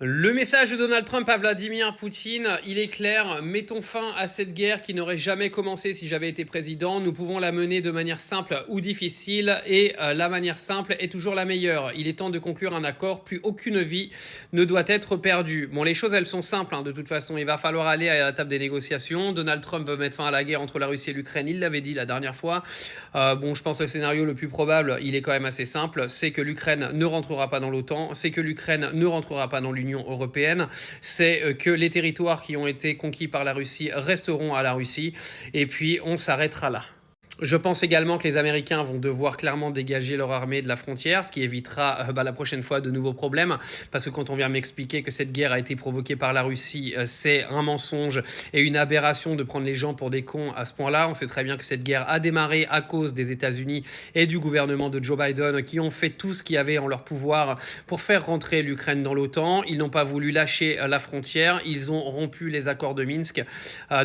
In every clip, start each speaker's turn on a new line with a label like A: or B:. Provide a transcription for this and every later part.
A: Le message de Donald Trump à Vladimir Poutine, il est clair, mettons fin à cette guerre qui n'aurait jamais commencé si j'avais été président. Nous pouvons la mener de manière simple ou difficile et la manière simple est toujours la meilleure. Il est temps de conclure un accord, plus aucune vie ne doit être perdue. Bon, les choses elles sont simples de toute façon, il va falloir aller à la table des négociations. Donald Trump veut mettre fin à la guerre entre la Russie et l'Ukraine, il l'avait dit la dernière fois. Bon, je pense que le scénario le plus probable, il est quand même assez simple, c'est que l'Ukraine ne rentrera pas dans l'OTAN, c'est que l'Ukraine ne rentrera pas dans l'Union européenne, c'est que les territoires qui ont été conquis par la Russie resteront à la Russie, et puis on s'arrêtera là. Je pense également que les Américains vont devoir clairement dégager leur armée de la frontière, ce qui évitera la prochaine fois de nouveaux problèmes, parce que quand on vient m'expliquer que cette guerre a été provoquée par la Russie, c'est un mensonge et une aberration de prendre les gens pour des cons à ce point-là. On sait très bien que cette guerre a démarré à cause des États-Unis et du gouvernement de Joe Biden, qui ont fait tout ce qu'il y avait en leur pouvoir pour faire rentrer l'Ukraine dans l'OTAN. Ils n'ont pas voulu lâcher la frontière, ils ont rompu les accords de Minsk.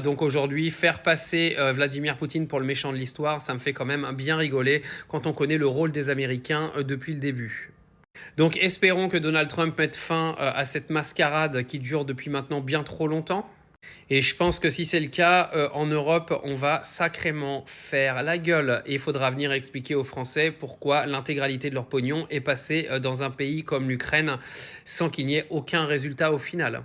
A: Donc aujourd'hui, faire passer Vladimir Poutine pour le méchant de l'histoire, ça me fait quand même bien rigoler quand on connaît le rôle des Américains depuis le début. Donc espérons que Donald Trump mette fin à cette mascarade qui dure depuis maintenant bien trop longtemps. Et je pense que si c'est le cas, en Europe, on va sacrément faire la gueule. Et il faudra venir expliquer aux Français pourquoi l'intégralité de leur pognon est passée dans un pays comme l'Ukraine sans qu'il n'y ait aucun résultat au final.